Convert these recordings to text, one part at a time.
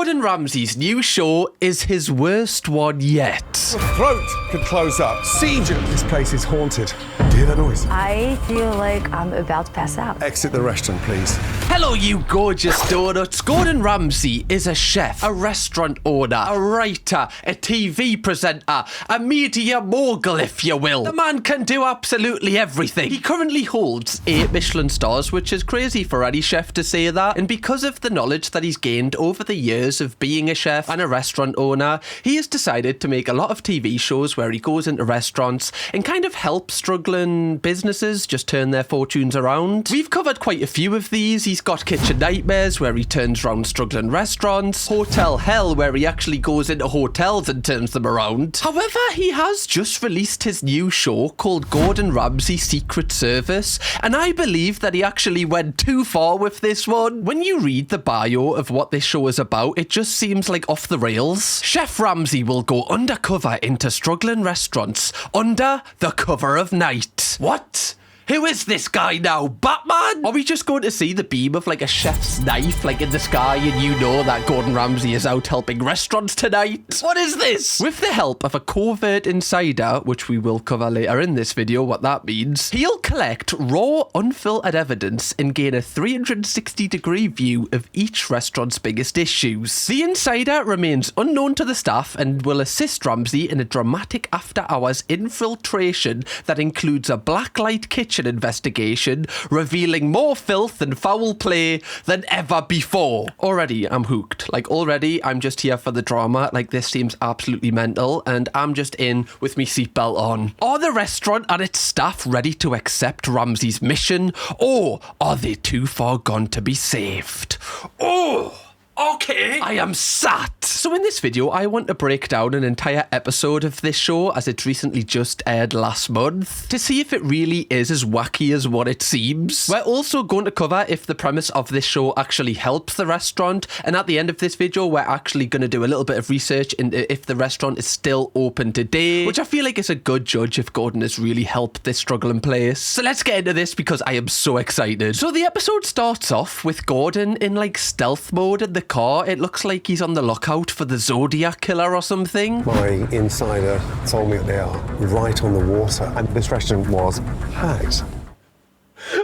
Gordon Ramsay's new show is his worst one yet. The throat could close up. Siege. This place is haunted. Do you hear that noise? I feel like I'm about to pass out. Exit the restaurant, please. Hello, you gorgeous donuts. Gordon Ramsay is a chef, a restaurant owner, a writer, a TV presenter, a media mogul, if you will. The man can do absolutely everything. He currently holds 8 Michelin stars, which is crazy for any chef to say that. And because of the knowledge that he's gained over the years of being a chef and a restaurant owner, he has decided to make a lot of TV shows where he goes into restaurants and kind of helps struggling businesses just turn their fortunes around. We've covered quite a few of these. He's got Kitchen Nightmares, where he turns around struggling restaurants, Hotel Hell, where he actually goes into hotels and turns them around. However, he has just released his new show called Gordon Ramsay Secret Service, and I believe that he actually went too far with this one. When you read the bio of what this show is about, it just seems like off the rails. Chef Ramsay will go undercover into struggling restaurants under the cover of night. What? Who is this guy now? Batman? Are we just going to see the beam of like a chef's knife like in the sky and you know that Gordon Ramsay is out helping restaurants tonight? What is this? With the help of a covert insider, which we will cover later in this video what that means, he'll collect raw, unfiltered evidence and gain a 360-degree view of each restaurant's biggest issues. The insider remains unknown to the staff and will assist Ramsay in a dramatic after-hours infiltration that includes a blacklight kitchen investigation, revealing more filth and foul play than ever before. Already, I'm hooked. Like, already, I'm just here for the drama. Like, this seems absolutely mental, and I'm just in with me seatbelt on. Are the restaurant and its staff ready to accept Ramsay's mission, or are they too far gone to be saved? Oh! Okay, I am sat. So in this video, I want to break down an entire episode of this show as it recently just aired last month to see if it really is as wacky as what it seems. We're also going to cover if the premise of this show actually helps the restaurant, and at the end of this video, we're actually going to do a little bit of research into if the restaurant is still open today, which I feel like is a good judge if Gordon has really helped this struggling place. So let's get into this because I am so excited. So the episode starts off with Gordon in like stealth mode in the car. It looks like he's on the lookout for the Zodiac killer or something. My insider told me that they are right on the water, and this restaurant was packed.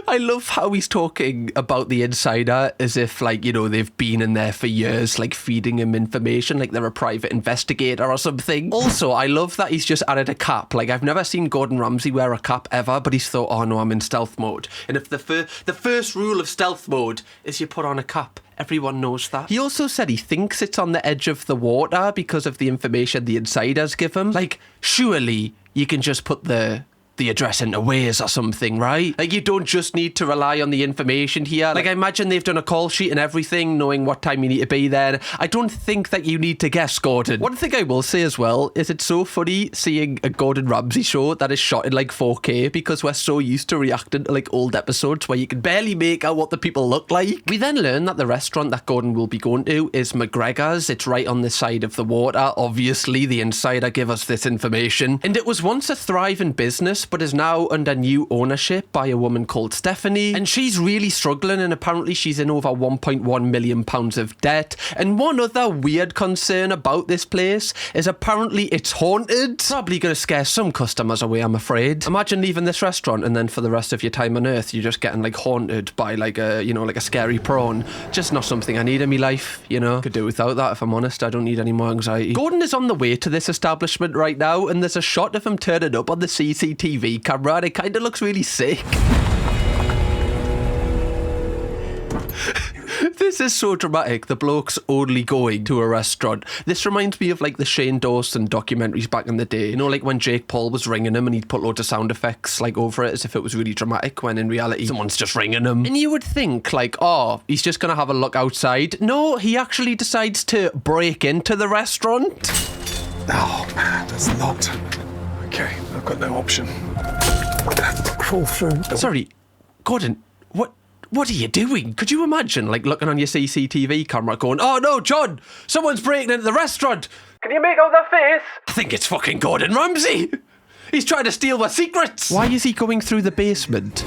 I love how he's talking about the insider as if, like, you know, they've been in there for years, like feeding him information, like they're a private investigator or something. Also, I love that he's just added a cap. Like, I've never seen Gordon Ramsay wear a cap ever, but he's thought, oh no, I'm in stealth mode. And if the first rule of stealth mode is you put on a cap, everyone knows that. He also said he thinks it's on the edge of the water because of the information the insiders give him. Like, surely you can just put the address into Waze or something, right? Like, you don't just need to rely on the information here. Like, I imagine they've done a call sheet and everything, knowing what time you need to be there. I don't think that you need to guess, Gordon. One thing I will say as well is it's so funny seeing a Gordon Ramsay show that is shot in like 4K because we're so used to reacting to like old episodes where you can barely make out what the people look like. We then learn that the restaurant that Gordon will be going to is McGregor's. It's right on the side of the water. Obviously, the insider gave us this information. And it was once a thriving business, but is now under new ownership by a woman called Stephanie, and she's really struggling, and apparently she's in over £1.1 million of debt. And one other weird concern about this place is apparently it's haunted. Probably going to scare some customers away, I'm afraid. Imagine leaving this restaurant and then for the rest of your time on Earth you're just getting like haunted by like a, you know, like a scary prawn. Just not something I need in my life, you know. Could do without that if I'm honest. I don't need any more anxiety. Gordon is on the way to this establishment right now, and there's a shot of him turning up on the CCTV camera, and it kind of looks really sick. This is so dramatic. The bloke's only going to a restaurant. This reminds me of like the Shane Dawson documentaries back in the day. You know, like when Jake Paul was ringing him and he'd put loads of sound effects like over it as if it was really dramatic, when in reality someone's just ringing him. And you would think like, oh, he's just gonna have a look outside. No, he actually decides to break into the restaurant. Oh man, that's locked. Okay, I've got no option. Crawl through. Sorry, Gordon, what are you doing? Could you imagine, like, looking on your CCTV camera going, oh no, John, someone's breaking into the restaurant. Can you make out their face? I think it's fucking Gordon Ramsay. He's trying to steal my secrets. Why is he going through the basement?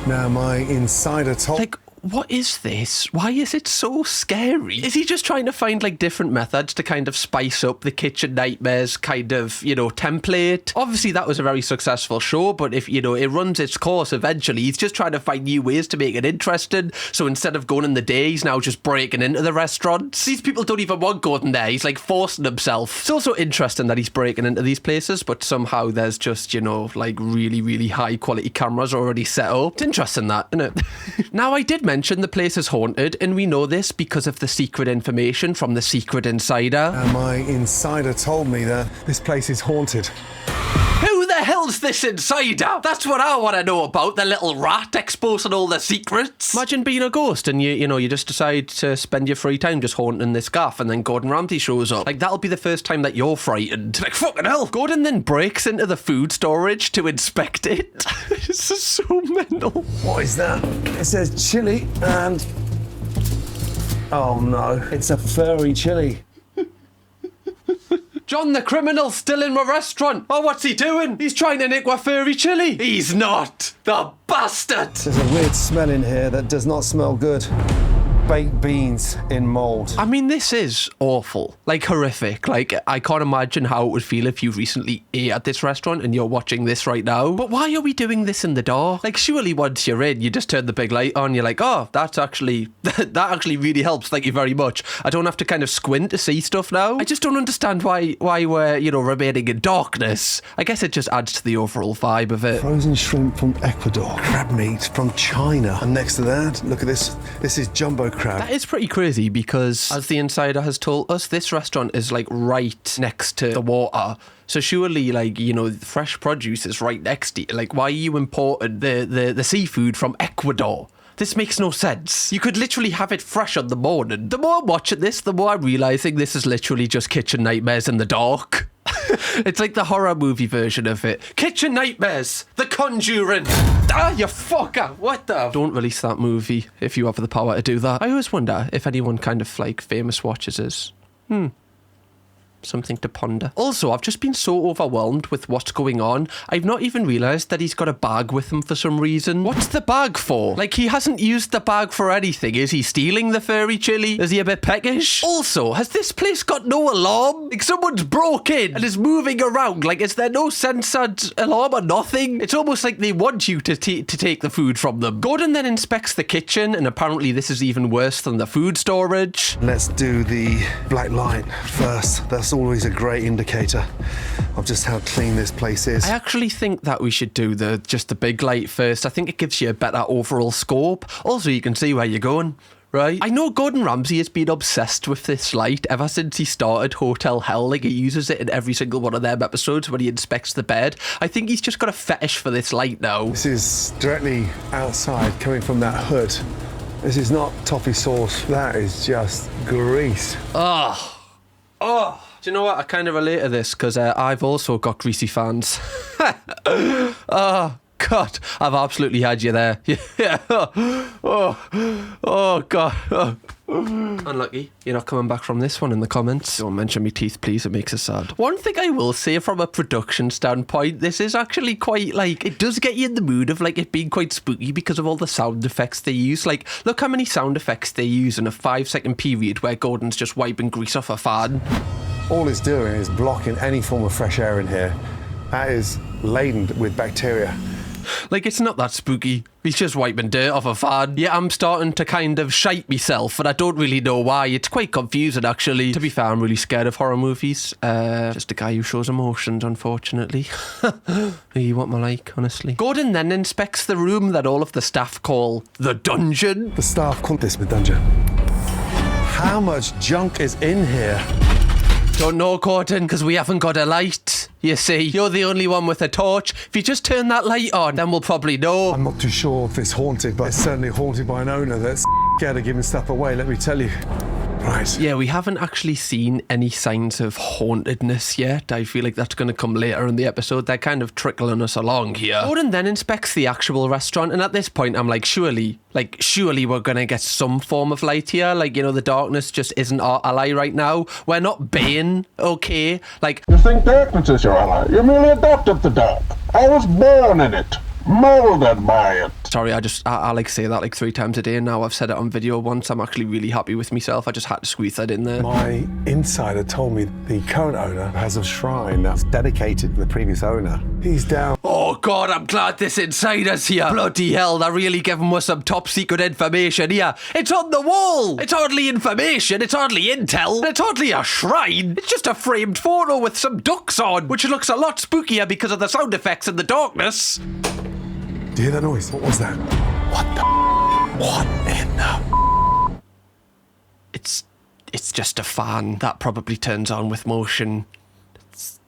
Now, my insider told... Like, what is this? Why is it so scary? Is he just trying to find like different methods to kind of spice up the kitchen nightmares kind of, you know, template? Obviously that was a very successful show, but if, you know, it runs its course eventually, he's just trying to find new ways to make it interesting. So instead of going in the day, he's now just breaking into the restaurants. These people don't even want Gordon there. He's like forcing himself. It's also interesting that he's breaking into these places, but somehow there's just, you know, like really, really high quality cameras already set up. It's interesting that, isn't it? Now, I did mention the place is haunted, and we know this because of the secret information from the secret insider. My insider told me that this place is haunted. Who the hell's this insider? That's what I want to know about, the little rat exposing all the secrets. Imagine being a ghost and you just decide to spend your free time just haunting this gaff, and then Gordon Ramsay shows up. Like, that'll be the first time that you're frightened. Like, fucking hell. Gordon then breaks into the food storage to inspect it. This is so mental. What is that? It says chili and... Oh no, it's a furry chili. John, the criminal's still in my restaurant. Oh, what's he doing? He's trying to nick my furry chili. He's not. The bastard. There's a weird smell in here that does not smell good. Baked beans in mould. I mean, this is awful. Like, horrific. Like, I can't imagine how it would feel if you recently ate at this restaurant and you're watching this right now. But why are we doing this in the dark? Like, surely once you're in, you just turn the big light on. You're like, oh, that's actually... that actually really helps. Thank you very much. I don't have to kind of squint to see stuff now. I just don't understand why we're, you know, remaining in darkness. I guess it just adds to the overall vibe of it. Frozen shrimp from Ecuador. Crab meat from China. And next to that, look at this. This is jumbo crab. That is pretty crazy because, as the insider has told us, this restaurant is like right next to the water. So surely, like, you know, fresh produce is right next to you. Like, why are you importing the seafood from Ecuador? This makes no sense. You could literally have it fresh on the morning. The more I'm watching this, the more I'm realising this is literally just kitchen nightmares in the dark. It's like the horror movie version of it. Kitchen Nightmares, The Conjuring. Ah, you fucker. What the? Don't release that movie if you have the power to do that. I always wonder if anyone kind of like famous watches is. Something to ponder. Also, I've just been so overwhelmed with what's going on, I've not even realised that he's got a bag with him for some reason. What's the bag for? Like, he hasn't used the bag for anything. Is he stealing the furry chili? Is he a bit peckish? Also, has this place got no alarm? Like, someone's broke in and is moving around. Like, is there no censored alarm or nothing? It's almost like they want you to take the food from them. Gordon then inspects the kitchen, and apparently this is even worse than the food storage. Let's do the black light first. That's always a great indicator of just how clean this place is. I actually think that we should do just the big light first. I think it gives you a better overall scope. Also, you can see where you're going, right? I know Gordon Ramsay has been obsessed with this light ever since he started Hotel Hell. Like, he uses it in every single one of them episodes when he inspects the bed. I think he's just got a fetish for this light now. This is directly outside, coming from that hood. This is not toffee sauce. That is just grease. Oh. Do you know what? I kind of relate to this because I've also got greasy fans. Oh, God. I've absolutely had you there. Yeah. Oh, God. Oh. Unlucky. You're not coming back from this one in the comments. Don't mention me teeth, please. It makes us sad. One thing I will say from a production standpoint, this is actually quite, like, it does get you in the mood of, like, it being quite spooky because of all the sound effects they use. Like, look how many sound effects they use in a 5-second period where Gordon's just wiping grease off a fan. All it's doing is blocking any form of fresh air in here. That is laden with bacteria. Like, it's not that spooky. He's just wiping dirt off a fan. Yeah, I'm starting to kind of shite myself, and I don't really know why. It's quite confusing, actually. To be fair, I'm really scared of horror movies. Just a guy who shows emotions, unfortunately. You want my like, honestly. Gordon then inspects the room that all of the staff call the dungeon. The staff call this the dungeon. How much junk is in here? Don't know, Gordon, because we haven't got a light. You see, you're the only one with a torch. If you just turn that light on, then we'll probably know. I'm not too sure if it's haunted, but it's certainly haunted by an owner that's scared of giving stuff away, let me tell you. Right. Yeah, we haven't actually seen any signs of hauntedness yet. I feel like that's going to come later in the episode. They're kind of trickling us along here. Gordon then inspects the actual restaurant, and at this point, I'm like, surely we're going to get some form of light here. Like, you know, the darkness just isn't our ally right now. We're not Bane, okay? Like, you think darkness is your ally? You merely adopted the dark. I was born in it. molded by it. Sorry, I like say that like 3 times a day, and now I've said it on video once. I'm actually really happy with myself. I just had to squeeze that in there. My insider told me the current owner has a shrine that's dedicated to the previous owner. He's down. Oh God, I'm glad this insider's here. Bloody hell, they're really giving us some top secret information here. It's on the wall. It's hardly information, it's hardly intel, it's hardly a shrine. It's just a framed photo with some ducks on, which looks a lot spookier because of the sound effects and the darkness. Do you hear that noise? What was that? What in the... It's just a fan that probably turns on with motion. It's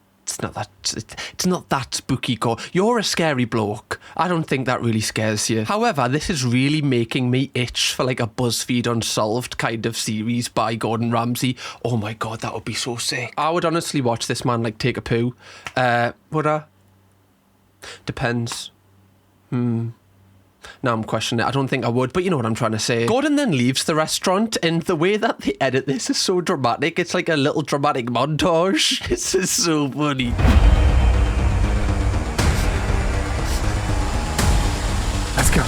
not that spooky. You're a scary bloke. I don't think that really scares you. However, this is really making me itch for like a BuzzFeed Unsolved kind of series by Gordon Ramsay. Oh my God, that would be so sick. I would honestly watch this man like take a poo. Would I? Depends. Now I'm questioning it. I don't think I would, but you know what I'm trying to say. Gordon then leaves the restaurant, and the way that they edit this is so dramatic. It's like a little dramatic montage. This is so funny. Let's go.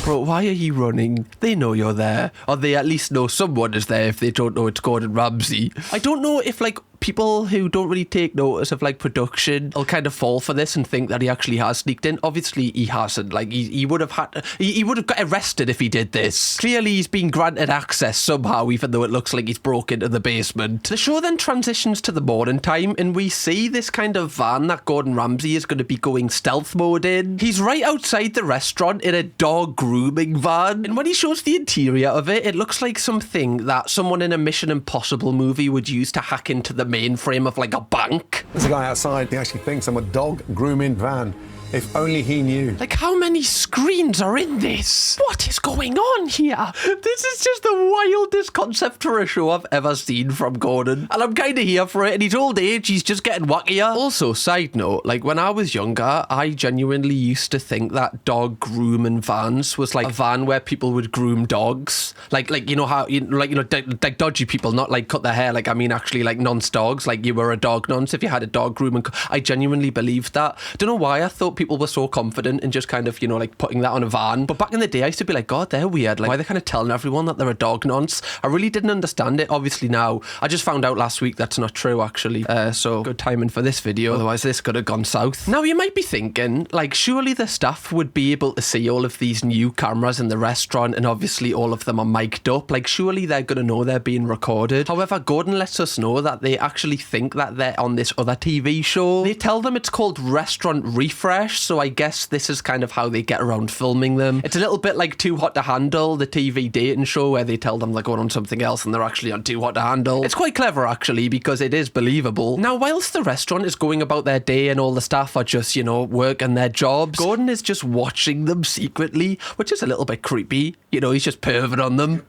Bro, why are you running? They know you're there. Or they at least know someone is there if they don't know it's Gordon Ramsay. I don't know if like people who don't really take notice of like production will kind of fall for this and think that he actually has sneaked in. Obviously he hasn't. Like he would have had he would have got arrested if he did this. Clearly he's been granted access somehow, even though it looks like he's broke into the basement. The show then transitions to the morning time, and we see this kind of van that Gordon Ramsay is going to be going stealth mode in. He's right outside the restaurant in a dog grooming van, and when he shows the interior of it, it looks like something that someone in a Mission Impossible movie would use to hack into the mainframe of like a bank. There's a guy outside. He actually thinks I'm a dog grooming van. If only he knew. Like, how many screens are in this? What is going on here? This is just the wildest concept for a show I've ever seen from Gordon. And I'm kind of here for it. In his old age, he's just getting wackier. Also, side note, like when I was younger, I genuinely used to think that dog grooming vans was like a van where people would groom dogs. Like you know how, like dodgy people, not like cut their hair. Like, I mean, actually like nonce dogs. Like you were a dog nonce if you had a dog grooming. I genuinely believed that. Don't know why I thought people were so confident in just kind of, like putting that on a van. But back in the day, I used to be like, God, they're weird. Like, why are they kind of telling everyone that they're a dog nonce? I really didn't understand it. Obviously now, I just found out last week that's not true, actually. So good timing for this video. Otherwise, this could have gone south. Now, you might be thinking, like, surely the staff would be able to see all of these new cameras in the restaurant, and obviously all of them are mic'd up. Like, surely they're going to know they're being recorded. However, Gordon lets us know that they actually think that they're on this other TV show. They tell them it's called Restaurant Refresh, so I guess this is kind of how they get around filming them. It's a little bit like Too Hot to Handle, the TV dating show where they tell them they're going on something else and they're actually on Too Hot to Handle. It's quite clever, actually, because it is believable. Now, whilst the restaurant is going about their day and all the staff are just, working their jobs, Gordon is just watching them secretly, which is a little bit creepy. He's just perving on them.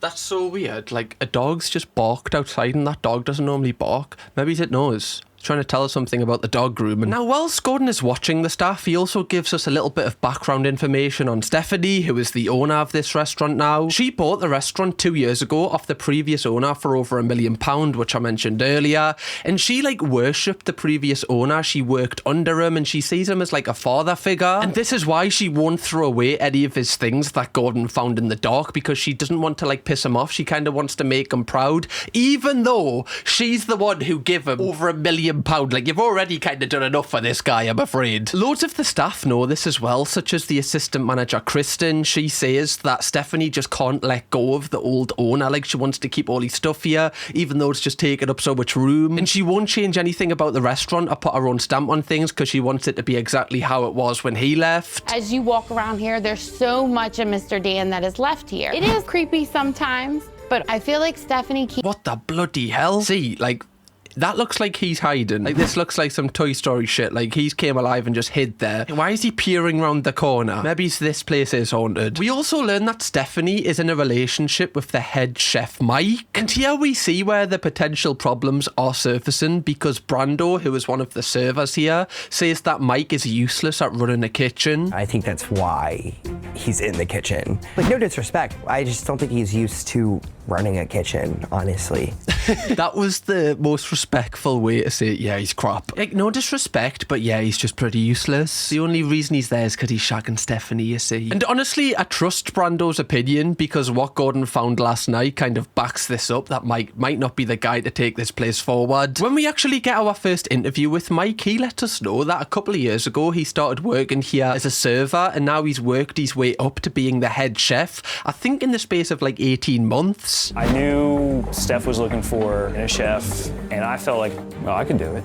That's so weird. Like, a dog's just barked outside and that dog doesn't normally bark. Maybe it knows. Trying to tell us something about the dog grooming. Now, whilst Gordon is watching the staff, he also gives us a little bit of background information on Stephanie, who is the owner of this restaurant now. She bought the restaurant 2 years ago off the previous owner for over £1 million, which I mentioned earlier, and she worshipped the previous owner. She worked under him and she sees him as like a father figure, and this is why she won't throw away any of his things that Gordon found in the dark, because she doesn't want to piss him off. She kind of wants to make him proud, even though she's the one who gave him over £1 million. Like, you've already kind of done enough for this guy, I'm afraid. Loads of the staff know this as well, such as the assistant manager Kristen. She says that Stephanie just can't let go of the old owner. Like, she wants to keep all his stuff here, even though it's just taking up so much room. And she won't change anything about the restaurant or put her own stamp on things, because she wants it to be exactly how it was when he left. As you walk around here, there's so much of Mr. Dan that is left here. It is creepy sometimes, but I feel like Stephanie keeps... What the bloody hell? See, that looks like he's hiding. Like, this looks like some Toy Story shit. Like, he's came alive and just hid there. Why is he peering around the corner? Maybe this place is haunted. We also learn that Stephanie is in a relationship with the head chef, Mike. And here we see where the potential problems are surfacing, because Brando, who is one of the servers here, says that Mike is useless at running a kitchen. I think that's why he's in the kitchen. Like, no disrespect, I just don't think he's used to running a kitchen, honestly. That was the most respectful way to say, yeah, he's crap. Like, no disrespect, but yeah, he's just pretty useless. The only reason he's there is because he's shagging Stephanie, you see. And honestly, I trust Brando's opinion, because what Gordon found last night kind of backs this up, that Mike might not be the guy to take this place forward. When we actually get our first interview with Mike, he let us know that a couple of years ago, he started working here as a server, and now he's worked his way up to being the head chef, I think in the space of like 18 months. I knew Steph was looking for a chef, and I felt like, well, I could do it.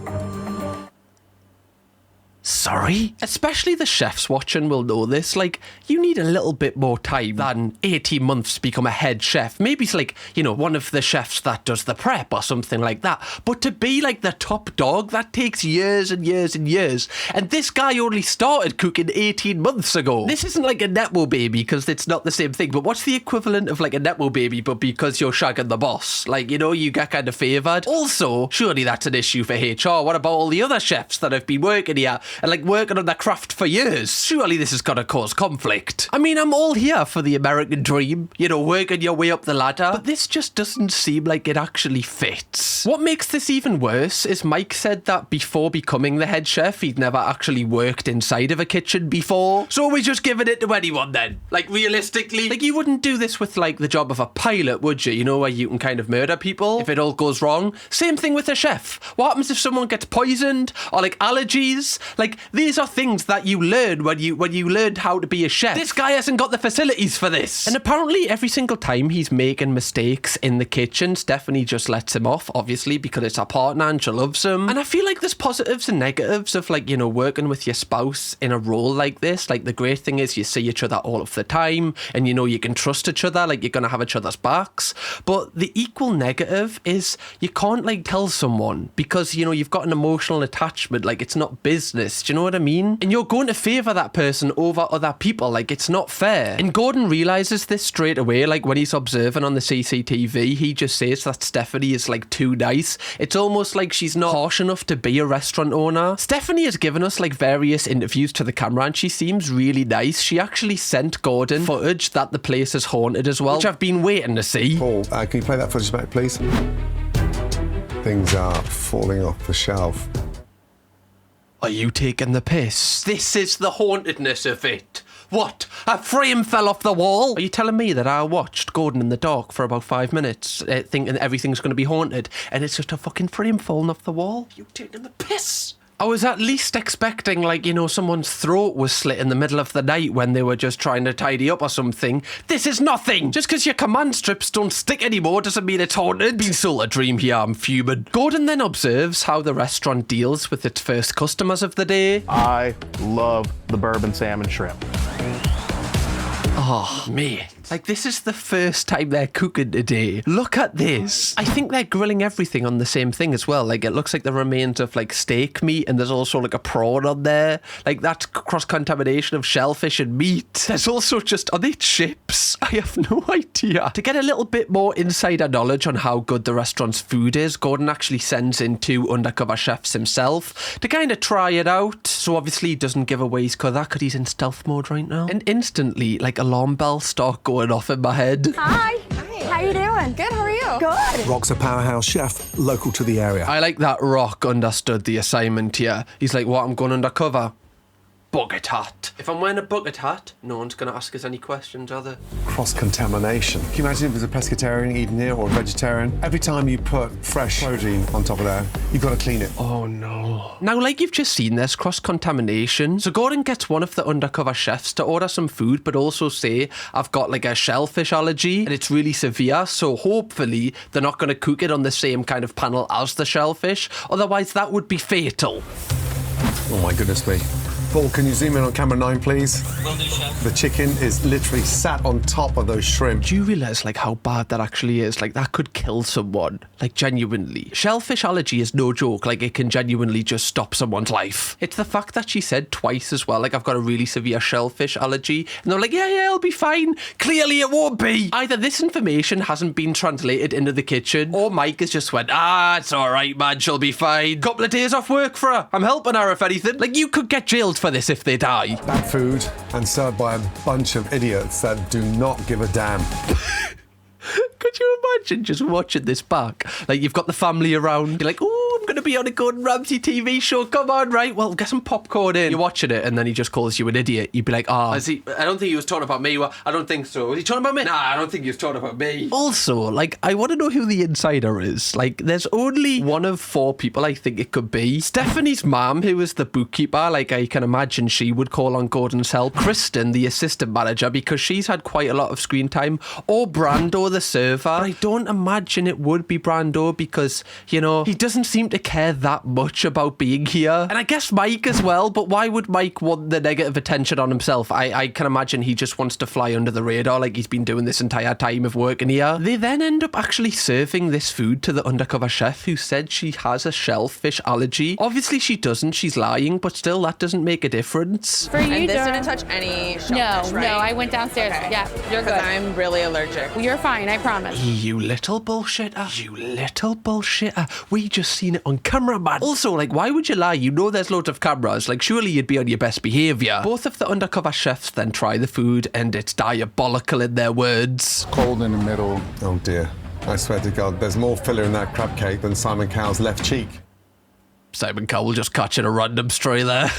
Sorry? Especially the chefs watching will know this. Like, you need a little bit more time than 18 months to become a head chef. Maybe it's like, you know, one of the chefs that does the prep or something like that. But to be like the top dog, that takes years and years and years. And this guy only started cooking 18 months ago. This isn't like a Netmo baby, because it's not the same thing. But what's the equivalent of like a Netmo baby, but because you're shagging the boss? Like, you know, you get kind of favoured. Also, surely that's an issue for HR. What about all the other chefs that have been working here and like working on their craft for years? Surely this is gonna cause conflict. I mean, I'm all here for the American dream, you know, working your way up the ladder, but this just doesn't seem like it actually fits. What makes this even worse is Mike said that before becoming the head chef, he'd never actually worked inside of a kitchen before. So we're just giving it to anyone then? Like, realistically? Like, you wouldn't do this with like the job of a pilot, would you? You know, where you can kind of murder people if it all goes wrong. Same thing with a chef. What happens if someone gets poisoned or like allergies? Like, these are things that you learn when you learned how to be a chef. This guy hasn't got the facilities for this. And apparently every single time he's making mistakes in the kitchen, Stephanie just lets him off, obviously, because it's her partner and she loves him. And I feel like there's positives and negatives of like, you know, working with your spouse in a role like this. Like, the great thing is you see each other all of the time, and you know you can trust each other, like you're gonna have each other's backs. But the equal negative is you can't like tell someone, because, you know, you've got an emotional attachment, like it's not business. Do you know what I mean? And you're going to favour that person over other people. Like, it's not fair. And Gordon realises this straight away. Like, when he's observing on the CCTV, he just says that Stephanie is like too nice. It's almost like she's not harsh enough to be a restaurant owner. Stephanie has given us like various interviews to the camera, and she seems really nice. She actually sent Gordon footage that the place is haunted as well, which I've been waiting to see. Paul, can you play that footage back, please? Things are falling off the shelf. Are you taking the piss? This is the hauntedness of it. What? A frame fell off the wall? Are you telling me that I watched Gordon in the dark for about 5 minutes thinking everything's going to be haunted, and it's just a fucking frame falling off the wall? You taking the piss? I was at least expecting, like, you know, someone's throat was slit in the middle of the night when they were just trying to tidy up or something. This is nothing! Just because your command strips don't stick anymore doesn't mean it's haunted. Been sold a dream here, I'm fuming. Gordon then observes how the restaurant deals with its first customers of the day. I love the bourbon salmon shrimp. Oh, mate. Like, this is the first time they're cooking today. Look at this. I think they're grilling everything on the same thing as well. Like, it looks like the remains of, like, steak meat, and there's also, like, a prawn on there. Like, that's cross-contamination of shellfish and meat. There's also just... Are they chips? I have no idea. To get a little bit more insider knowledge on how good the restaurant's food is, Gordon actually sends in 2 undercover chefs himself to kind of try it out. So, obviously, he doesn't give away his colour because he's in stealth mode right now. And instantly, like, alarm bells start going off in my head. Hi. How you doing? Good, how are you? Good. Rock's a powerhouse chef, local to the area. I like that Rock understood the assignment here. He's like, what, I'm going undercover? Bucket hat. If I'm wearing a bucket hat, no one's going to ask us any questions, are they? Cross-contamination. Can you imagine if it was a pescatarian eating here or a vegetarian? Every time you put fresh protein on top of that, you've got to clean it. Oh no. Now, like you've just seen, there's cross-contamination. So Gordon gets one of the undercover chefs to order some food, but also say, I've got like a shellfish allergy and it's really severe. So hopefully they're not going to cook it on the same kind of panel as the shellfish. Otherwise that would be fatal. Oh my goodness me. Paul, can you zoom in on camera 9, please? Will do, chef. The chicken is literally sat on top of those shrimp. Do you realise, like, how bad that actually is? Like, that could kill someone. Like, genuinely. Shellfish allergy is no joke. Like, it can genuinely just stop someone's life. It's the fact that she said twice as well, like, I've got a really severe shellfish allergy. And they're like, yeah, it'll be fine. Clearly it won't be. Either this information hasn't been translated into the kitchen, or Mike has just went, it's all right, man, she'll be fine. Couple of days off work for her. I'm helping her, if anything. Like, you could get jailed for this if they die. Bad food and served by a bunch of idiots that do not give a damn. Could you imagine just watching this back? Like, you've got the family around. You're like, ooh, going to be on a Gordon Ramsay TV show. Come on, right? Well, get some popcorn in. You're watching it and then he just calls you an idiot. You'd be like, I don't think he was talking about me. Well, I don't think so. Was he talking about me? Nah, I don't think he was talking about me. Also, like, I want to know who the insider is. Like, there's only one of 4 people I think it could be. Stephanie's mum, who is the bookkeeper, like, I can imagine she would call on Gordon's help. Kristen, the assistant manager, because she's had quite a lot of screen time. Or Brando, the server. But I don't imagine it would be Brando because, you know, he doesn't seem to care that much about being here. And I guess Mike as well, but why would Mike want the negative attention on himself? I can imagine he just wants to fly under the radar like he's been doing this entire time of working here. They then end up actually serving this food to the undercover chef who said she has a shellfish allergy. Obviously she doesn't, she's lying, but still that doesn't make a difference. For you, And this Dora. didn't touch any shellfish, right? No, I went downstairs. Okay. Yeah, you're good. Because I'm really allergic. You're fine, I promise. You little bullshitter. You little bullshitter. We just seen it on camera, man. Also, like, why would you lie? You know there's loads of cameras. Like, surely you'd be on your best behaviour. Both of the undercover chefs then try the food and it's diabolical in their words. Cold in the middle. Oh dear. I swear to God, there's more filler in that crab cake than Simon Cowell's left cheek. Simon Cowell just catching a random stray there.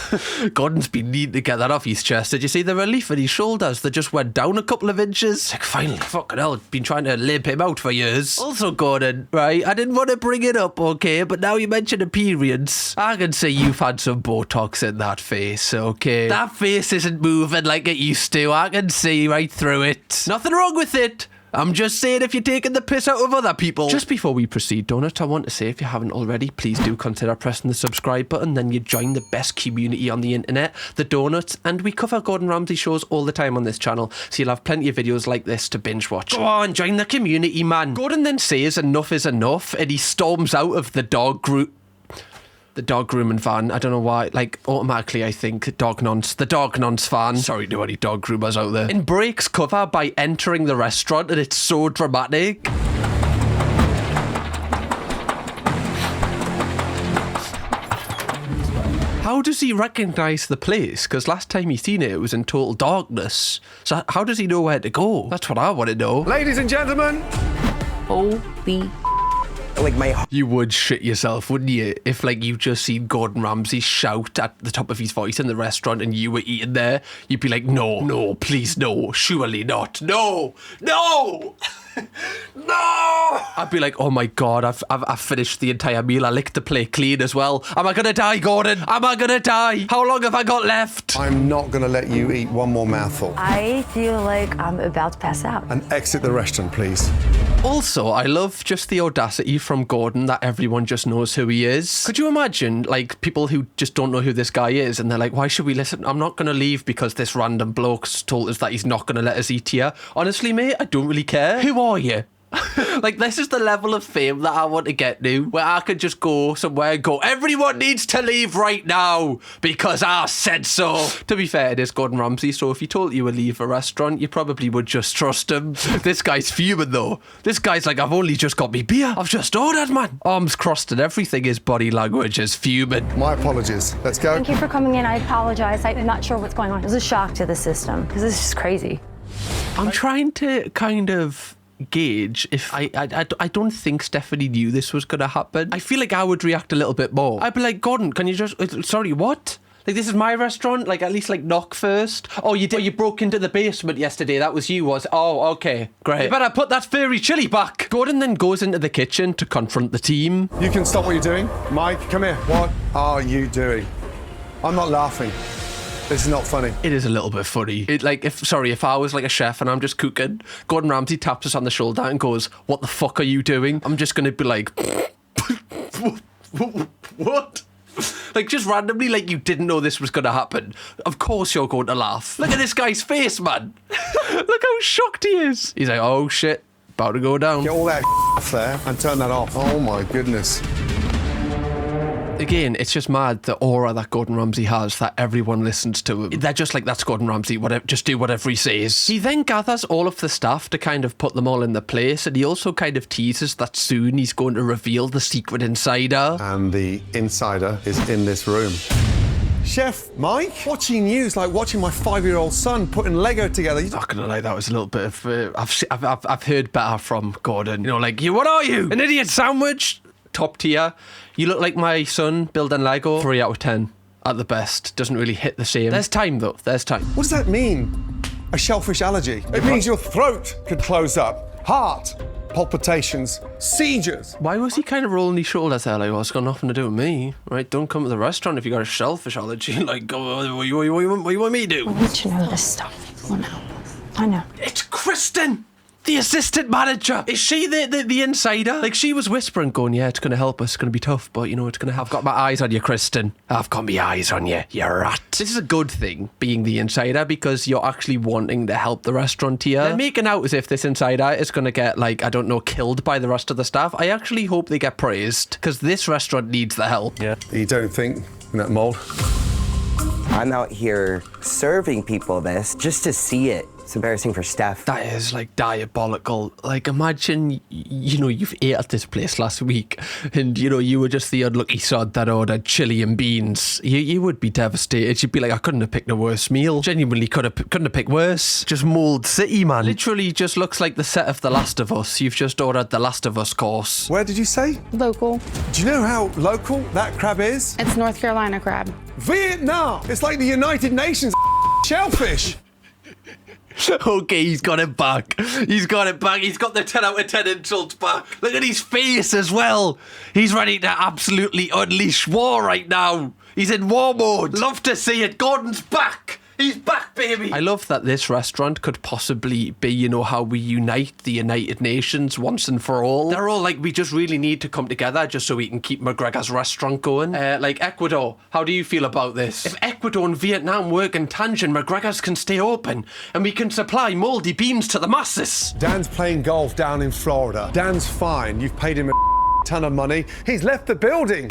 Gordon's been needing to get that off his chest. Did you see the relief in his shoulders? They just went down a couple of inches. Like, finally, fucking hell, been trying to limp him out for years. Also, Gordon, right, I didn't want to bring it up, okay, but now you mention appearance. I can see you've had some Botox in that face, okay? That face isn't moving like it used to. I can see right through it. Nothing wrong with it. I'm just saying if you're taking the piss out of other people. Just before we proceed, Donut, I want to say if you haven't already, please do consider pressing the subscribe button. Then you join the best community on the internet, the Donuts. And we cover Gordon Ramsay shows all the time on this channel, so you'll have plenty of videos like this to binge watch. Go on, join the community, man. Gordon then says enough is enough, and he storms out of the dog group. The dog grooming van. I don't know why. Like, automatically, I think the dog nonce fan. Sorry to any dog groomers out there. And breaks cover by entering the restaurant, and it's so dramatic. How does he recognise the place? Because last time he seen it, it was in total darkness. So how does he know where to go? That's what I want to know. Ladies and gentlemen, Holy. Like my You would shit yourself, wouldn't you? If, like, you just seen Gordon Ramsay shout at the top of his voice in the restaurant and you were eating there, you'd be like, no, please, no, surely not. No! No! I'd be like, oh my God, I've finished the entire meal. I licked the plate clean as well. Am I gonna die, Gordon? Am I gonna die? How long have I got left? I'm not going to let you eat one more mouthful. I feel like I'm about to pass out. And exit the restaurant, please. Also, I love just the audacity from Gordon that everyone just knows who he is. Could you imagine, like, people who just don't know who this guy is and they're like, why should we listen? I'm not going to leave because this random bloke's told us that he's not going to let us eat here. Honestly, mate, I don't really care. Who are you? Like, this is the level of fame that I want to get to, where I could just go somewhere and go, everyone needs to leave right now because I said so. To be fair, it is Gordon Ramsay, so if he told you to leave a restaurant, you probably would just trust him. This guy's fuming though. This guy's like, I've only just got me beer. I've just ordered, man. Arms crossed and everything. His body language is fuming. My apologies. Let's go. Thank you for coming in. I apologize. I'm not sure what's going on. It was a shock to the system because this is crazy. I'm trying to kind of gauge if I don't think Stephanie knew this was going to happen. I feel like I would react a little bit more. I'd be like, Gordon, can you just, sorry, what? Like, this is my restaurant? Like, at least, like, knock first. Oh, you did? Oh, you broke into the basement yesterday. That was you, was it? Oh, okay. Great. You better put that fairy chili back. Gordon then goes into the kitchen to confront the team. You can stop what you're doing. Mike, come here. What are you doing? I'm not laughing. This is not funny. It is a little bit funny. If I was like a chef and I'm just cooking, Gordon Ramsay taps us on the shoulder and goes, what the fuck are you doing? I'm just going to be like, what? Like, just randomly, like you didn't know this was going to happen. Of course you're going to laugh. Look at this guy's face, man. Look how shocked he is. He's like, oh shit, about to go down. Get all that off there and turn that off. Oh my goodness. Again, it's just mad the aura that Gordon Ramsay has, that everyone listens to him. They're just like, that's Gordon Ramsay, whatever, just do whatever he says. He then gathers all of the staff to kind of put them all in their place, and he also kind of teases that soon he's going to reveal the secret insider. And the insider is in this room. Chef Mike, watching you is like watching my 5-year-old son putting Lego together. Not gonna lie, that was a little bit of I've heard better from Gordon. You know, like, what are you? An idiot sandwich? top tier. You look like my son building Lego. 3 out of 10 at the best. Doesn't really hit the same. There's time though, there's time. What does that mean? A shellfish allergy? It means your throat could close up, heart palpitations, seizures. Why was he kind of rolling his shoulders there? Like, well, it's got nothing to do with me, right? Don't come to the restaurant if you got a shellfish allergy. Like, go, what you want me to do? I need to know this stuff. Well, no. I know. It's Kristen, the assistant manager. Is she the insider? Like, she was whispering, going, yeah, it's going to help us. It's going to be tough, but, you know, it's going to have... I've got my eyes on you, Kristen. I've got my eyes on you, you rat. This is a good thing, being the insider, because you're actually wanting to help the restaurant here. They're making out as if this insider is going to get, like, I don't know, killed by the rest of the staff. I actually hope they get praised, because this restaurant needs the help. Yeah. You don't think in that mold? I'm out here serving people this just to see it. It's embarrassing for Steph. That is, like, diabolical. Like, imagine, you know, you've ate at this place last week and, you know, you were just the unlucky sod that ordered chili and beans. You would be devastated. You'd be like, I couldn't have picked a worse meal. Genuinely couldn't have picked worse. Just Mold City, man. Literally just looks like the set of The Last of Us. You've just ordered The Last of Us course. Where did you say? Local. Do you know how local that crab is? It's North Carolina crab. Vietnam! It's like the United Nations shellfish. Okay, he's got it back. He's got it back. He's got the 10 out of 10 insults back. Look at his face as well. He's ready to absolutely unleash war right now. He's in war mode. Love to see it. Gordon's back. He's back, baby. I love that this restaurant could possibly be, you know, how we unite the United Nations once and for all. They're all like, we just really need to come together just so we can keep McGregor's restaurant going. Like Ecuador, how do you feel about this? If Ecuador and Vietnam work in tangent, McGregor's can stay open and we can supply mouldy beans to the masses. Dan's playing golf down in Florida. Dan's fine. You've paid him a ton of money. He's left the building.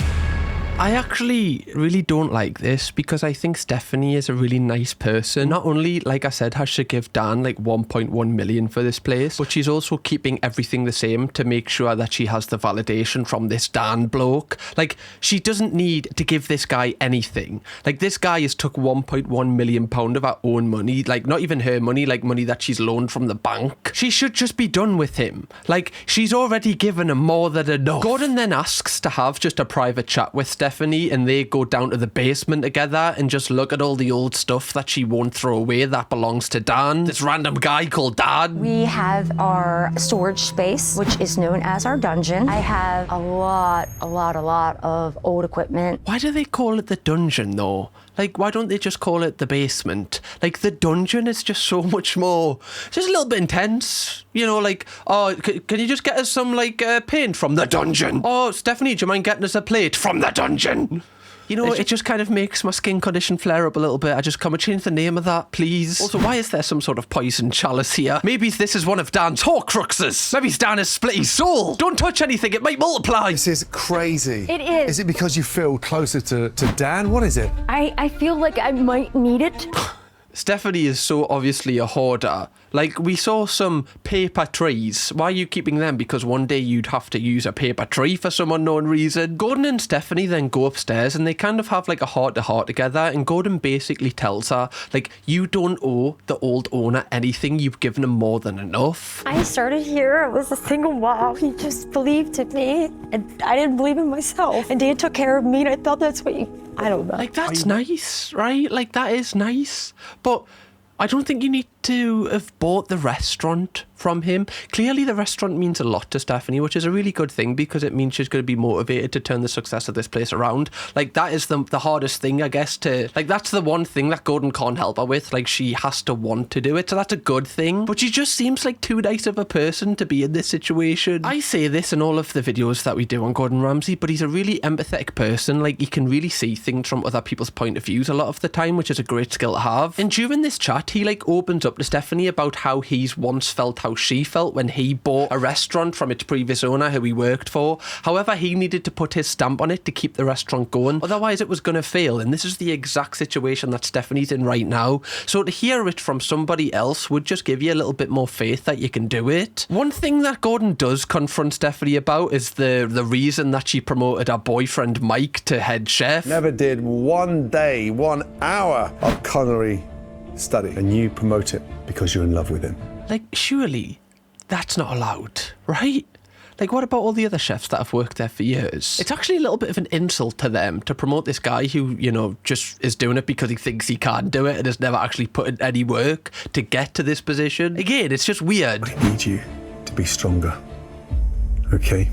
I actually really don't like this because I think Stephanie is a really nice person. Not only, like I said, has she give Dan like 1.1 million for this place, but she's also keeping everything the same to make sure that she has the validation from this Dan bloke. Like, she doesn't need to give this guy anything. Like, this guy has took 1.1 million pound of her own money, like not even her money, like money that she's loaned from the bank. She should just be done with him. Like, she's already given him more than enough. Gordon then asks to have just a private chat with Stephanie, and they go down to the basement together and just look at all the old stuff that she won't throw away that belongs to Dan. This random guy called Dan. We have our storage space, which is known as our dungeon. I have a lot of old equipment. Why do they call it the dungeon though? Like, why don't they just call it the basement? Like, the dungeon is just so much more, just a little bit intense. You know, like, oh, can you just get us some, like, paint from the dungeon? Oh, Stephanie, do you mind getting us a plate from the dungeon? You know, it just kind of makes my skin condition flare up a little bit. I just come and change the name of that, please. Also, why is there some sort of poison chalice here? Maybe this is one of Dan's Horcruxes. Maybe Dan has split his soul. Don't touch anything, it might multiply. This is crazy. It is. Is it because you feel closer to Dan? What is it? I feel like I might need it. Stephanie is so obviously a hoarder. Like, we saw some paper trees. Why are you keeping them? Because one day you'd have to use a paper tree for some unknown reason. Gordon and Stephanie then go upstairs and they kind of have like a heart-to-heart together, and Gordon basically tells her, like, you don't owe the old owner anything. You've given him more than enough. I started here, I was a single mom. He just believed in me, and I didn't believe in myself. And Dan took care of me, and I thought that's what I don't know. Like, that's nice, right? Like, that is nice. But I don't think you need to have bought the restaurant from him. Clearly the restaurant means a lot to Stephanie, which is a really good thing because it means she's going to be motivated to turn the success of this place around. Like, that is the hardest thing, I guess, to, like, that's the one thing that Gordon can't help her with. Like, she has to want to do it, so that's a good thing. But she just seems like too nice of a person to be in this situation. I say this in all of the videos that we do on Gordon Ramsay, but he's a really empathetic person. Like, he can really see things from other people's point of views a lot of the time, which is a great skill to have. And during this chat, he, like, opens up to Stephanie about how he's once felt how she felt when he bought a restaurant from its previous owner who he worked for. However, he needed to put his stamp on it to keep the restaurant going, otherwise it was going to fail, and this is the exact situation that Stephanie's in right now. So to hear it from somebody else would just give you a little bit more faith that you can do it. One thing that Gordon does confront Stephanie about is the reason that she promoted her boyfriend Mike to head chef. Never did 1 day, 1 hour of culinary study, and you promote it because you're in love with him. Like, surely that's not allowed, right? Like, what about all the other chefs that have worked there for years? It's actually a little bit of an insult to them to promote this guy who, you know, just is doing it because he thinks he can do it and has never actually put in any work to get to this position. Again, it's just weird. I need you to be stronger, okay?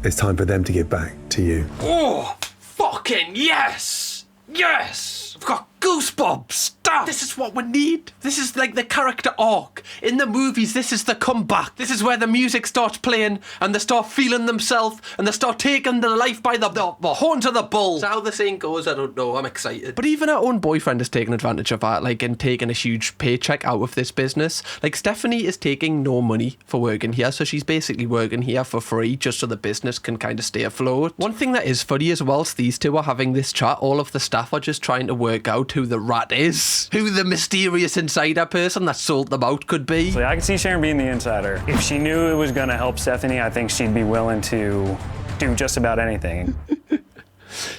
It's time for them to give back to you. Oh, fucking yes! Yes! I've got goosebumps! Stop! This is what we need. This is like the character arc. In the movies, this is the comeback. This is where the music starts playing and they start feeling themselves and they start taking their life by the horns of the bull. So how the saying goes, I don't know. I'm excited. But even her own boyfriend is taking advantage of that, like, and taking a huge paycheck out of this business. Like, Stephanie is taking no money for working here, so she's basically working here for free just so the business can kind of stay afloat. One thing that is funny is whilst these two are having this chat, all of the staff are just trying to work out who the rat is, who the mysterious insider person that sold them out could be. So I could see Sharon being the insider. If she knew it was going to help Stephanie, I think she'd be willing to do just about anything.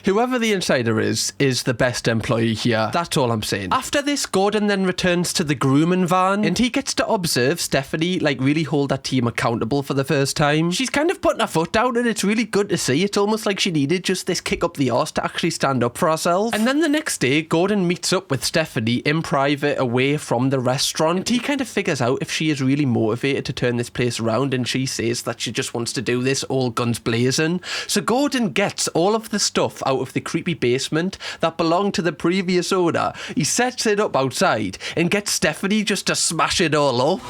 Whoever the insider is the best employee here. That's all I'm saying. After this, Gordon then returns to the grooming van and he gets to observe Stephanie, like, really hold that team accountable for the first time. She's kind of putting her foot down and it's really good to see. It's almost like she needed just this kick up the arse to actually stand up for herself. And then the next day, Gordon meets up with Stephanie in private away from the restaurant. And he kind of figures out if she is really motivated to turn this place around, and she says that she just wants to do this all guns blazing. So Gordon gets all of the stuff out of the creepy basement that belonged to the previous owner. He sets it up outside and gets Stephanie just to smash it all up.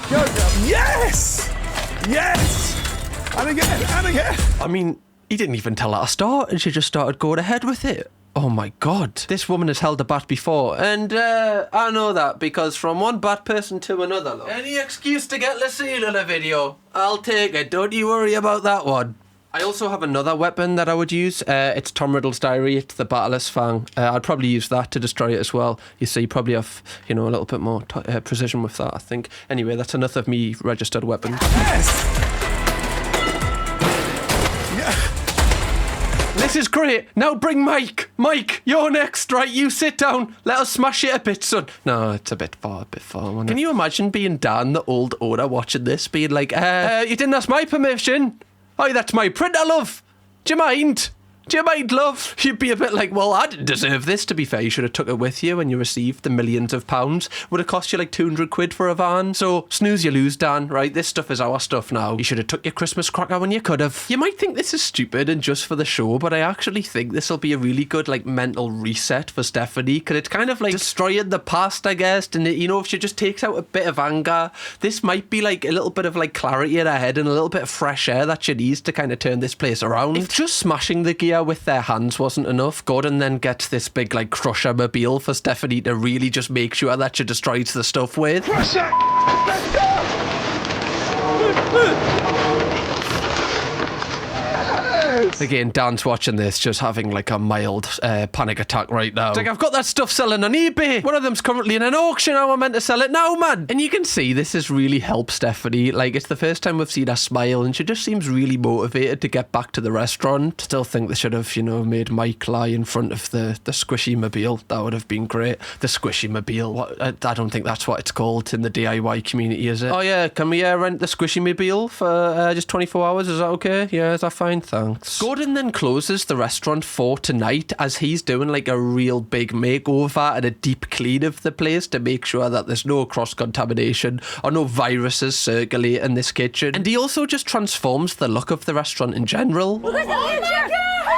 Yes! Yes! And again, and again! I mean, he didn't even tell her to start and she just started going ahead with it. Oh my god. This woman has held a bat before, and I know that because from one bat person to another, look. Any excuse to get Lucille in a video, I'll take it. Don't you worry about that one. I also have another weapon that I would use. It's Tom Riddle's diary. It's the Battleless Fang. I'd probably use that to destroy it as well. You see, probably have, you know, a little bit more precision with that, I think. Anyway, that's enough of me registered weapons. Yes! Yeah. This is great. Now bring Mike. Mike, you're next, right? You sit down. Let us smash it a bit, son. No, it's a bit far, Can you imagine being Dan, the old owner, watching this, being like, you didn't ask my permission? Oh, that's my printer, love. Do you mind? Do you mind, love? You'd be a bit like, well, I didn't deserve this, to be fair. You should have took it with you when you received the millions of pounds. Would have cost you like 200 quid for a van. So, snooze you lose, Dan, right? This stuff is our stuff now. You should have took your Christmas cracker when you could have. You might think this is stupid and just for the show, but I actually think this will be a really good, like, mental reset for Stephanie, because it's kind of like destroying the past, I guess. And, you know, if she just takes out a bit of anger, this might be like a little bit of like clarity in her head and a little bit of fresh air that she needs to kind of turn this place around. If just smashing the gear with their hands wasn't enough, Gordon then gets this big like crusher mobile for Stephanie to really just make sure that she destroys the stuff with. Crusher! Let's go! Again, Dan's watching this, just having like a mild panic attack right now. It's like, I've got that stuff selling on eBay. One of them's currently in an auction. How am I meant to sell it now, man? And you can see this has really helped Stephanie. Like, it's the first time we've seen her smile, and she just seems really motivated to get back to the restaurant. Still think they should have, you know, made Mike lie in front of the squishy mobile. That would have been great. The squishy mobile. What? I don't think that's what it's called in the DIY community, is it? Oh yeah, can we rent the squishy mobile for just 24 hours? Is that okay? Yeah, is that fine? Thanks. Gordon then closes the restaurant for tonight as he's doing like a real big makeover and a deep clean of the place to make sure that there's no cross-contamination or no viruses circulate in this kitchen. And he also just transforms the look of the restaurant in general. Oh my god!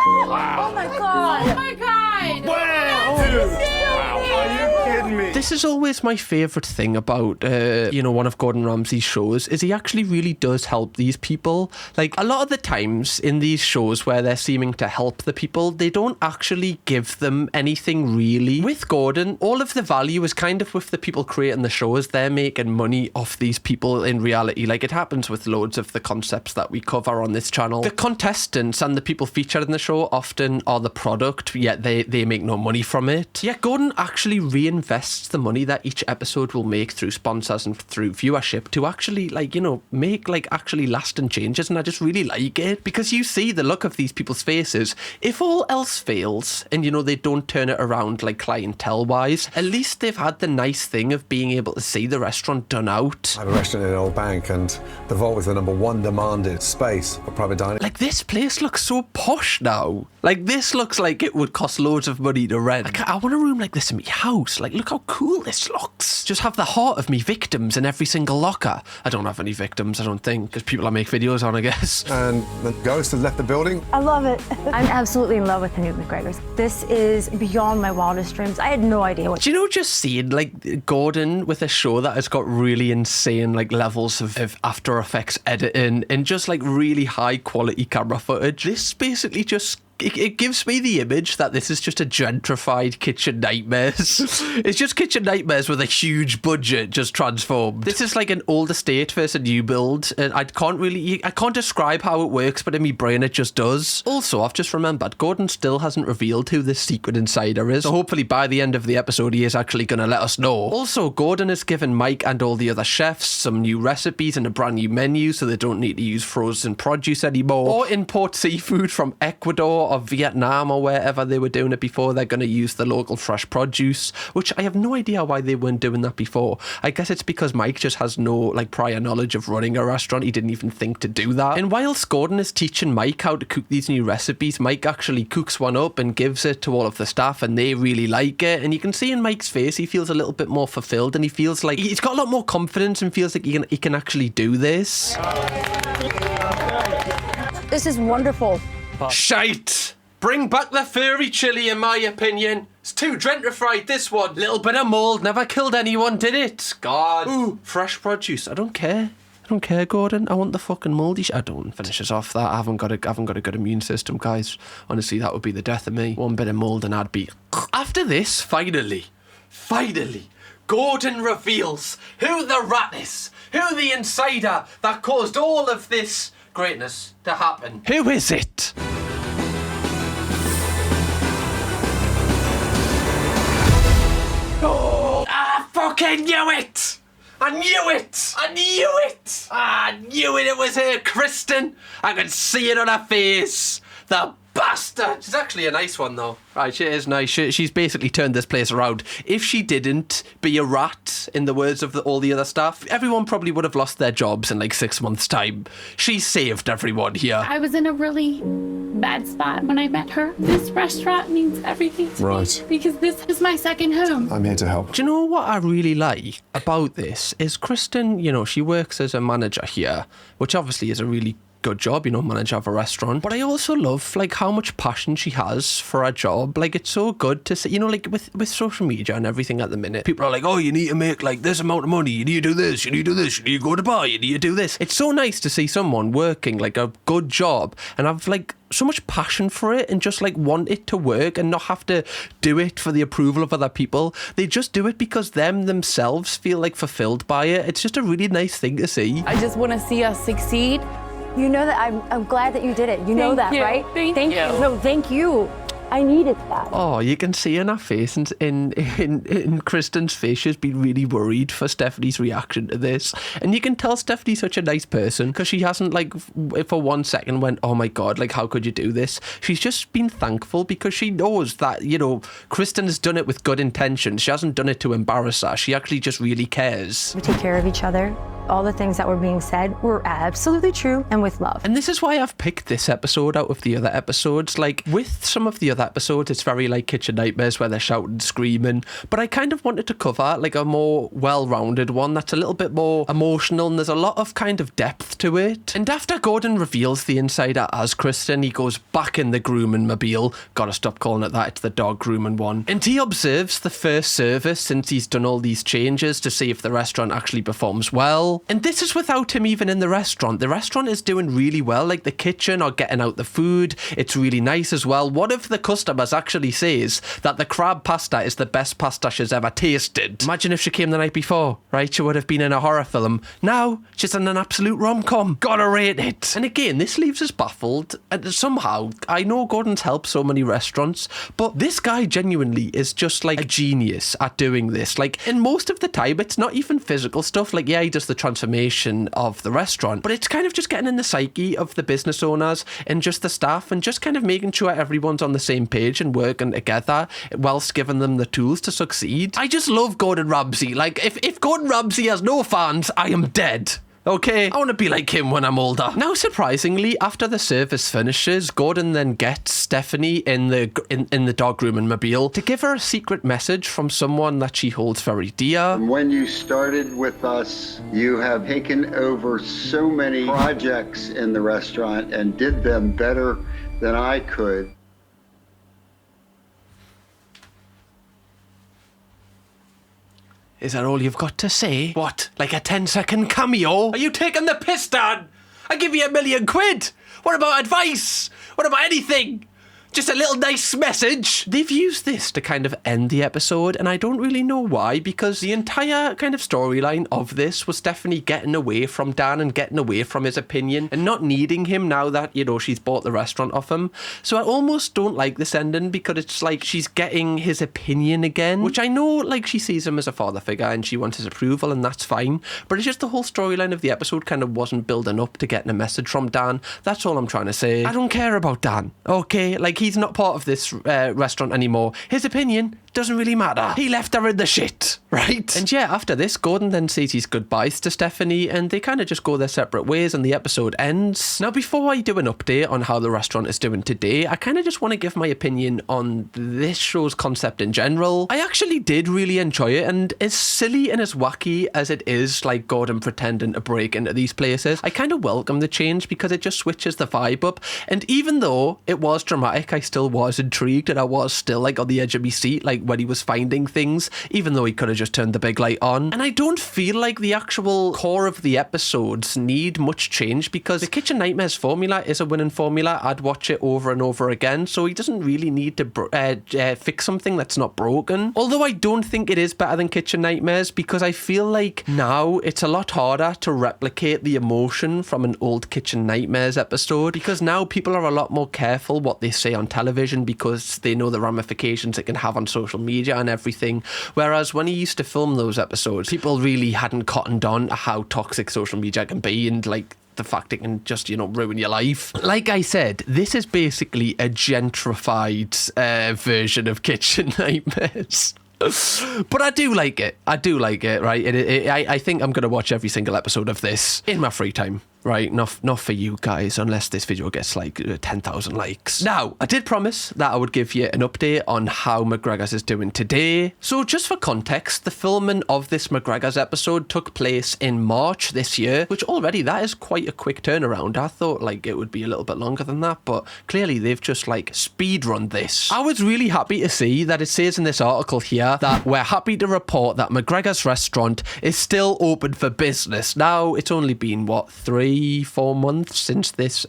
Oh my god! Oh my god! Wow, are you kidding me? This is always my favourite thing about, you know, one of Gordon Ramsay's shows, is he actually really does help these people. Like, a lot of the times in these shows where they're seeming to help the people, they don't actually give them anything really. With Gordon, all of the value is kind of with the people creating the shows. They're making money off these people in reality. Like, it happens with loads of the concepts that we cover on this channel. The contestants and the people featured in the show often are the product, yet they make no money from it. Yet Gordon actually reinvests invests the money that each episode will make through sponsors and through viewership to actually, like, you know, make like actually lasting changes. And I just really like it because you see the look of these people's faces. If all else fails and, you know, they don't turn it around like clientele wise, at least they've had the nice thing of being able to see the restaurant done out. I have a restaurant in an old bank, and the vault is the #1 demanded space for private dining. Like, this place looks so posh now. Like, this looks like it would cost loads of money to rent. Like, I want a room like this in my house. Like, look how cool this looks. Just have the heart of me victims in every single locker. I don't have any victims, I don't think, because people I make videos on, I guess. And the ghost has left the building. I love it. I'm absolutely in love with the new McGregors. This is beyond my wildest dreams. I had no idea what. Do you know, just seeing like Gordon with a show that has got really insane like levels of After Effects editing and just like really high quality camera footage, this basically just it gives me the image that this is just a gentrified Kitchen Nightmares. It's just Kitchen Nightmares with a huge budget just transformed. This is like an old estate versus a new build, and I can't describe how it works, but in my brain it just does. Also, I've just remembered, Gordon still hasn't revealed who this secret insider is, so hopefully by the end of the episode he is actually going to let us know. Also, Gordon has given Mike and all the other chefs some new recipes and a brand new menu, so they don't need to use frozen produce anymore or import seafood from Ecuador or Vietnam or wherever they were doing it before. They're going to use the local fresh produce, which I have no idea why they weren't doing that before. I guess it's because Mike just has no like prior knowledge of running a restaurant. He didn't even think to do that. And whilst Gordon is teaching Mike how to cook these new recipes, Mike actually cooks one up and gives it to all of the staff, and they really like it. And you can see in Mike's face he feels a little bit more fulfilled, and he feels like he's got a lot more confidence and feels like he can actually do this. This is wonderful. Shite! Bring back the furry chili, in my opinion. It's too gentrified, this one. Little bit of mould never killed anyone, did it? God. Ooh, fresh produce. I don't care. I don't care, Gordon. I want the fucking mouldy I don't finish us off that. I haven't got a good immune system, guys. Honestly, that would be the death of me. One bit of mould and I'd be... After this, finally, Gordon reveals who the rat is, who the insider that caused all of this greatness to happen. Who is it? Oh, I fucking knew it! I knew it! I knew it! I knew it! It was her, Kristen! I could see it on her face! The bastard! She's actually a nice one, though. Right, she is nice. She's basically turned this place around. If she didn't be a rat, in the words of all the other staff, everyone probably would have lost their jobs in like 6 months' time. She saved everyone here. I was in a really bad spot when I met her. This restaurant means everything to me because this is my second home. I'm here to help. Do you know what I really like about this is Kristen, you know, she works as a manager here, which obviously is a really good job, you know, manager of a restaurant. But I also love like how much passion she has for her job. Like, it's so good to see, you know, like with social media and everything at the minute, people are like, oh, you need to make like this amount of money, you need to do this, you need to do this, you need to go to bar, you need to do this. It's so nice to see someone working like a good job and have like so much passion for it and just like want it to work and not have to do it for the approval of other people. They just do it because themselves feel like fulfilled by it. It's just a really nice thing to see. I just want to see us succeed. You know that I'm glad that you did it. You know that, right? Thank you. No, thank you. I needed that. Oh, you can see in her face and in Kristen's face, she's been really worried for Stephanie's reaction to this. And you can tell Stephanie's such a nice person because she hasn't like for 1 second went, oh my God, like how could you do this? She's just been thankful because she knows that, you know, Kristen has done it with good intentions. She hasn't done it to embarrass her. She actually just really cares. We take care of each other. All the things that were being said were absolutely true and with love. And this is why I've picked this episode out of the other episodes. Like, with some of the other episodes, it's very like Kitchen Nightmares where they're shouting and screaming. But I kind of wanted to cover like a more well-rounded one that's a little bit more emotional and there's a lot of kind of depth to it. And after Gordon reveals the insider as Kristen, he goes back in the grooming mobile. Gotta stop calling it that, it's the dog grooming one. And he observes the first service since he's done all these changes to see if the restaurant actually performs well. well. And this is without him even in the restaurant. The restaurant is doing really well. Like the kitchen are getting out the food. It's really nice as well. One of the customers actually says that the crab pasta is the best pasta she's ever tasted. Imagine if she came the night before, right? She would have been in a horror film. Now she's in an absolute rom-com. Gotta rate it. And again, this leaves us baffled. And somehow, I know Gordon's helped so many restaurants, but this guy genuinely is just like a genius at doing this. Like, in most of the time, it's not even physical stuff. Like, yeah, he does the transformation of the restaurant, but it's kind of just getting in the psyche of the business owners and just the staff and just kind of making sure everyone's on the same page and working together whilst giving them the tools to succeed. I just love Gordon Ramsay. Like, if Gordon Ramsay has no fans, I am dead. Okay, I want to be like him when I'm older. Now, surprisingly, after the service finishes, Gordon then gets Stephanie in the dog room and mobile to give her a secret message from someone that she holds very dear. When you started with us, you have taken over so many projects in the restaurant and did them better than I could. Is that all you've got to say? What, like a 10-second cameo? Are you taking the piss, Dan? I give you £1 million. What about advice? What about anything? Just a little nice message. They've used this to kind of end the episode, and I don't really know why, because the entire kind of storyline of this was Stephanie getting away from Dan and getting away from his opinion and not needing him now that, you know, she's bought the restaurant off him. So I almost don't like this ending because it's like she's getting his opinion again, which I know, like, she sees him as a father figure and she wants his approval, and that's fine. But it's just the whole storyline of the episode kind of wasn't building up to getting a message from Dan. That's all I'm trying to say. I don't care about Dan, okay? Like, he's not part of this restaurant anymore. His opinion doesn't really matter. He left her in the shit, right? And yeah, after this, Gordon then says his goodbyes to Stephanie and they kind of just go their separate ways and the episode ends. Now, before I do an update on how the restaurant is doing today, I kind of just want to give my opinion on this show's concept in general. I actually did really enjoy it, and as silly and as wacky as it is, like Gordon pretending to break into these places, I kind of welcome the change because it just switches the vibe up. And even though it was dramatic, I still was intrigued and I was still like on the edge of my seat, like when he was finding things, even though he could have just turned the big light on. And I don't feel like the actual core of the episodes need much change because the Kitchen Nightmares formula is a winning formula. I'd watch it over and over again, so he doesn't really need to fix something that's not broken. Although I don't think it is better than Kitchen Nightmares because I feel like now it's a lot harder to replicate the emotion from an old Kitchen Nightmares episode because now people are a lot more careful what they say on television because they know the ramifications it can have on social media and everything. Whereas when he used to film those episodes, people really hadn't cottoned on to how toxic social media can be and like the fact it can just, you know, ruin your life. Like I said, this is basically a gentrified version of Kitchen Nightmares. But I do like it. I do like it, right? I think I'm going to watch every single episode of this in my free time. Right, not for you guys, unless this video gets like 10,000 likes. Now, I did promise that I would give you an update on how McGregor's is doing today. So just for context, the filming of this McGregor's episode took place in March this year, which already that is quite a quick turnaround. I thought like it would be a little bit longer than that, but clearly they've just like speed run this. I was really happy to see that it says in this article here that we're happy to report that McGregor's restaurant is still open for business. Now, it's only been, what, 3-4 months since this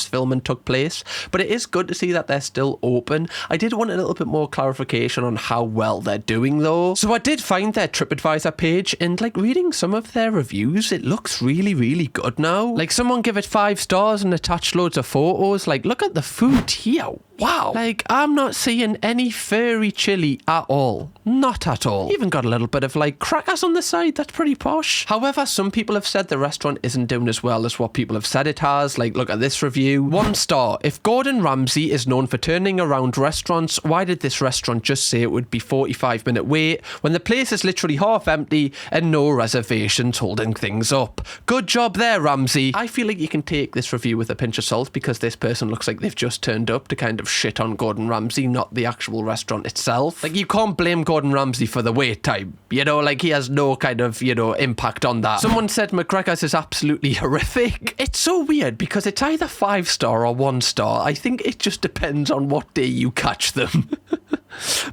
filming took place, but it is good to see that they're still open. I did want a little bit more clarification on how well they're doing though. So I did find their TripAdvisor page, and like reading some of their reviews, it looks really, really good now. Like someone give it 5 stars and attached loads of photos. Like, look at the food here. Wow. Like, I'm not seeing any furry chili at all. Not at all. Even got a little bit of like crackers on the side. That's pretty posh. However, some people have said the restaurant isn't doing as well as what people have said it has. Like, look at this review. 1 star. If Gordon Ramsay is known for turning around restaurants, why did this restaurant just say it would be 45-minute wait when the place is literally half empty and no reservations holding things up? Good job there, Ramsay. I feel like you can take this review with a pinch of salt because this person looks like they've just turned up to kind of shit on Gordon Ramsay, not the actual restaurant itself. Like, you can't blame Gordon Ramsay for the wait time. You know, like, he has no kind of, you know, impact on that. Someone said McGregor's is absolutely horrific. It's so weird because it's either 5 star or 1 star. I think it just depends on what day you catch them.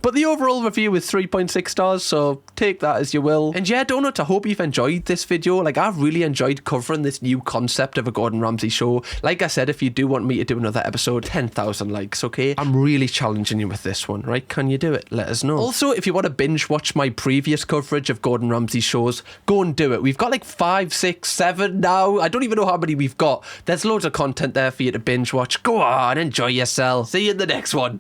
But the overall review is 3.6 stars, so take that as you will. And yeah, Donut, I hope you've enjoyed this video. Like, I've really enjoyed covering this new concept of a Gordon Ramsay show. Like I said, if you do want me to do another episode, 10,000 likes, okay? I'm really challenging you with this one, right? Can you do it? Let us know. Also, if you want to binge watch my previous coverage of Gordon Ramsay shows, go and do it. We've got like 5, 6, 7 now. I don't even know how many we've got. There's loads of content there for you to binge watch. Go on, enjoy yourself. See you in the next one.